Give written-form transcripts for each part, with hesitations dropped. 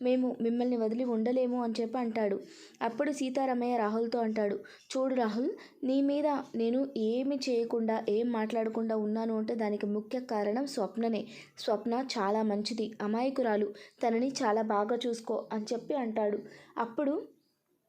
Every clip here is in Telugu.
మేము మిమ్మల్ని వదిలి ఉండలేము అని చెప్పి అంటాడు. అప్పుడు సీతారామయ్య రాహుల్తో అంటాడు, చూడు రాహుల్, నీ మీద నేను ఏమి చేయకుండా ఏం మాట్లాడకుండా ఉన్నాను అంటే దానికి ముఖ్య కారణం స్వప్ననే. స్వప్న చాలా మంచిది, అమాయకురాలు, తనని చాలా బాగా చూసుకో అని చెప్పి అంటాడు. అప్పుడు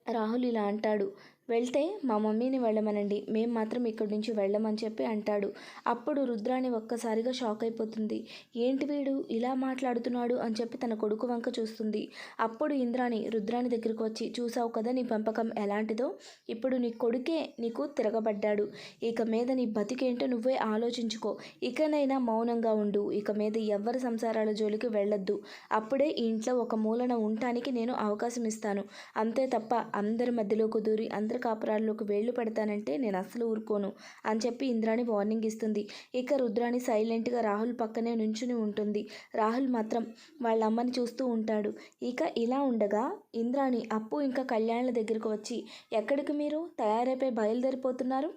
రాహుల్ ఇలా అంటాడు, వెళ్తే మా మమ్మీని వెళ్ళమనండి, మేము మాత్రం ఇక్కడి నుంచి వెళ్ళమని చెప్పి అంటాడు. అప్పుడు రుద్రాణి ఒక్కసారిగా షాక్ అయిపోతుంది. ఏంటి వీడు ఇలా మాట్లాడుతున్నాడు అని చెప్పి తన కొడుకు వంక చూస్తుంది. అప్పుడు ఇంద్రాణి రుద్రాణి దగ్గరికి వచ్చి, చూసావు కదా నీ పెంపకం ఎలాంటిదో, ఇప్పుడు నీ కొడుకే నీకు తిరగబడ్డాడు, ఇక మీద నీ బతికేంటో నువ్వే ఆలోచించుకో, ఇకనైనా మౌనంగా ఉండు, ఇక మీద ఎవరి సంసారాల జోలికి వెళ్ళొద్దు, అప్పుడే ఈ ఇంట్లో ఒక మూలన ఉండటానికి నేను అవకాశం ఇస్తాను, అంతే తప్ప అందరి మధ్యలోకి దూరి అందరి కాపురాల్లోకి వేళ్లు పెడతానంటే నేను అస్సలు ఊరుకోను అని చెప్పి ఇంద్రాణి వార్నింగ్ ఇస్తుంది. ఇక రుద్రాణి సైలెంట్గా రాహుల్ పక్కనే నుంచుని ఉంటుంది. రాహుల్ మాత్రం వాళ్ళ అమ్మని చూస్తూ ఉంటాడు. ఇక ఇలా ఉండగా ఇంద్రాణి అప్పు ఇంకా కళ్యాణ్ల దగ్గరకు వచ్చి, ఎక్కడికి మీరు తయారైపోయి బయలుదేరిపోతున్నారు,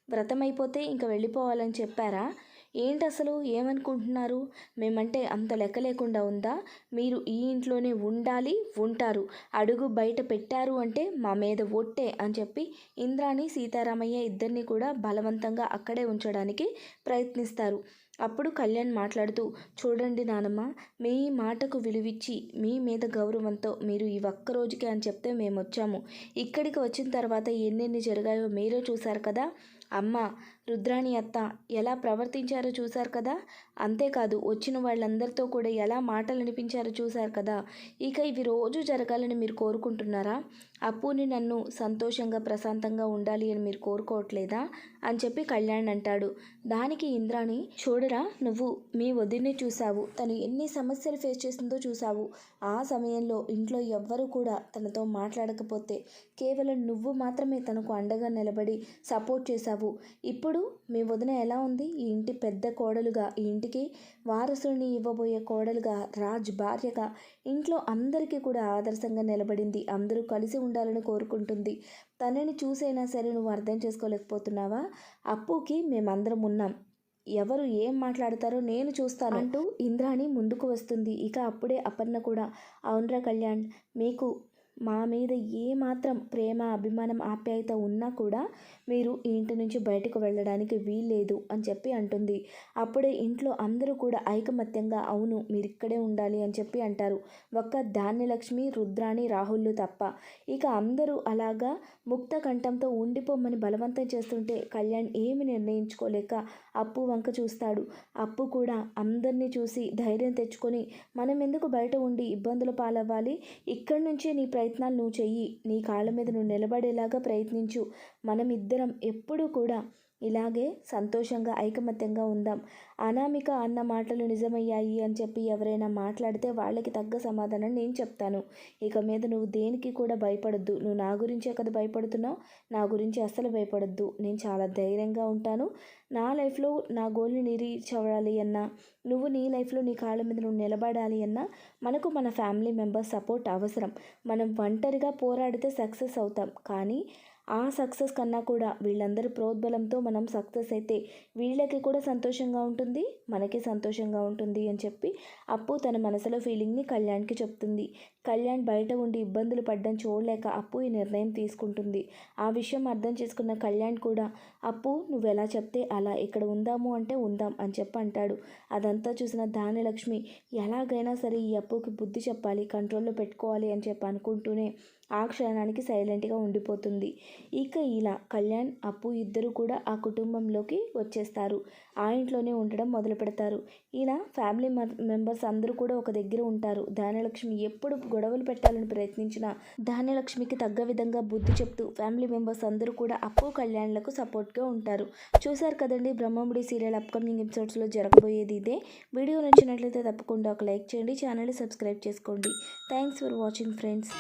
వ్రతం అయిపోతే ఇంకా వెళ్ళిపోవాలని చెప్పారా, ఏంటి అసలు ఏమనుకుంటున్నారు, మేమంటే అంత లెక్క లేకుండా ఉందా, మీరు ఈ ఇంట్లోనే ఉండాలి, ఉంటారు, అడుగు బయట పెట్టారు అంటే మా మీద ఒట్టే అని చెప్పి ఇంద్రాణి సీతారామయ్య ఇద్దరిని కూడా బలవంతంగా అక్కడే ఉంచడానికి ప్రయత్నిస్తారు. అప్పుడు కళ్యాణ్ మాట్లాడుతూ, చూడండి నానమ్మ, మీ మాటకు విలువిచ్చి మీ మీద గౌరవంతో మీరు ఈ ఒక్క రోజుకి అని చెప్తే మేము వచ్చాము, ఇక్కడికి వచ్చిన తర్వాత ఎన్నెన్ని జరిగాయో మీరే చూశారు కదా, అమ్మ రుద్రాణి అత్త ఎలా ప్రవర్తించారో చూశారు కదా, అంతేకాదు వచ్చిన వాళ్ళందరితో కూడా ఎలా మాటలు అనిపించారో చూశారు కదా, ఇక ఇవి రోజు జరగాలని మీరు కోరుకుంటున్నారా, అప్పుని నన్ను సంతోషంగా ప్రశాంతంగా ఉండాలి అని మీరు కోరుకోవట్లేదా అని చెప్పి కళ్యాణ్ అంటాడు. దానికి ఇంద్రాణి, చూడరా నువ్వు మీ వదిన్ని చూసావు, తను ఎన్ని సమస్యలు ఫేస్ చేసిందో చూసావు, ఆ సమయంలో ఇంట్లో ఎవ్వరూ కూడా తనతో మాట్లాడకపోతే కేవలం నువ్వు మాత్రమే తనకు అండగా నిలబడి సపోర్ట్ చేశావు, ఇప్పుడు మీ వదిన ఎలా ఉంది, ఈ ఇంటి పెద్ద కోడలుగా, ఈ ఇంటికి వారసుని ఇవ్వబోయే కోడలుగా, రాజ్ భార్యగా ఇంట్లో అందరికీ కూడా ఆదర్శంగా నిలబడింది, అందరూ కలిసి ఉండాలని కోరుకుంటుంది, తనని చూసైనా సరే నువ్వు అర్థం చేసుకోలేకపోతున్నావా, అప్పుకి మేమందరం ఉన్నాం, ఎవరు ఏం మాట్లాడతారో నేను చూస్తాను అంటూ ఇంద్రాణి ముందుకు వస్తుంది. ఇక అప్పుడే అపర్ణ కూడా, అవునరా కళ్యాణ్, మీకు మా మీద ఏమాత్రం ప్రేమ అభిమానం ఆప్యాయత ఉన్నా కూడా మీరు ఈ ఇంటి నుంచి బయటకు వెళ్ళడానికి వీల్లేదు అని చెప్పి అంటుంది. అప్పుడే ఇంట్లో అందరూ కూడా ఐకమత్యంగా, అవును మీరు ఇక్కడే ఉండాలి అని చెప్పి అంటారు. ఒక్క ధాన్యలక్ష్మి, రుద్రాణి, రాహుల్లు తప్ప ఇక అందరూ అలాగా ముక్త కంఠంతో ఉండిపోమని బలవంతం చేస్తుంటే కళ్యాణ్ ఏమి నిర్ణయించుకోలేక అప్పు వంక చూస్తాడు. అప్పు కూడా అందరినీ చూసి ధైర్యం తెచ్చుకొని, మనం ఎందుకు బయట ఉండి ఇబ్బందుల పాలవ్వాలి, ఇక్కడి నుంచే నీ ప్రయత్నాలు నువ్వు చెయ్యి, నీ కాళ్ళ మీద నువ్వు నిలబడేలాగా ప్రయత్నించు, మనం ఇద్దరం ఎప్పుడూ కూడా ఇలాగే సంతోషంగా ఐకమత్యంగా ఉందాం, అనామిక అన్న మాటలు నిజమయ్యాయి అని చెప్పి ఎవరైనా మాట్లాడితే వాళ్ళకి తగ్గ సమాధానం నేను చెప్తాను, ఇక మీద నువ్వు దేనికి కూడా భయపడొద్దు, నువ్వు నా గురించే కదా భయపడుతున్నావు, నా గురించి అస్సలు భయపడొద్దు, నేను చాలా ధైర్యంగా ఉంటాను, నా లైఫ్లో నా గోల్ని రీచ్ అవ్వాలి అన్నా, నువ్వు నీ లైఫ్లో నీ కాళ్ళ మీద నువ్వు నిలబడాలి అన్నా మనకు మన ఫ్యామిలీ మెంబర్స్ సపోర్ట్ అవసరం, మనం ఒంటరిగా పోరాడితే సక్సెస్ అవుతాం, కానీ ఆ సక్సెస్ కన్నా కూడా వీళ్ళందరి ప్రోద్బలంతో మనం సక్సెస్ అయితే వీళ్ళకి కూడా సంతోషంగా ఉంటుంది, మనకి సంతోషంగా ఉంటుంది అని చెప్పి అప్పు తన మనసులో ఫీలింగ్ని కళ్యాణ్కి చెప్తుంది. కళ్యాణ్ బయట ఉండి ఇబ్బందులు పడ్డం చూడలేక అప్పు ఈ నిర్ణయం తీసుకుంటుంది. ఆ విషయం అర్థం చేసుకున్న కళ్యాణ్ కూడా, అప్పు నువ్వు ఎలా చెప్తే అలా, ఇక్కడ ఉందాము అంటే ఉందాం అని చెప్పి అంటాడు. అదంతా చూసిన ధాన్యలక్ష్మి, ఎలాగైనా సరే ఈ అప్పుకి బుద్ధి చెప్పాలి, కంట్రోల్లో పెట్టుకోవాలి అని చెప్పి అనుకుంటూనే ఆ క్షణానికి సైలెంట్గా ఉండిపోతుంది. ఇక ఇలా కళ్యాణ్, అప్పు ఇద్దరు కూడా ఆ కుటుంబంలోకి వచ్చేస్తారు, ఆ ఇంట్లోనే ఉండడం మొదలు పెడతారు. ఇలా ఫ్యామిలీ మెంబర్స్ అందరూ కూడా ఒక దగ్గర ఉంటారు. ధాన్యలక్ష్మి ఎప్పుడు గొడవలు పెట్టాలని ప్రయత్నించినా ధాన్యలక్ష్మికి తగ్గ విధంగా బుద్ధి చెప్తూ ఫ్యామిలీ మెంబర్స్ అందరూ కూడా అప్పు కళ్యాణ్లకు సపోర్ట్గా ఉంటారు. చూశారు కదండి బ్రహ్మముడి సీరియల్ అప్కమింగ్ ఎపిసోడ్స్లో జరగబోయేది ఇదే. వీడియో నచ్చినట్లయితే తప్పకుండా ఒక లైక్ చేయండి, ఛానల్ని సబ్స్క్రైబ్ చేసుకోండి. Thanks for watching friends.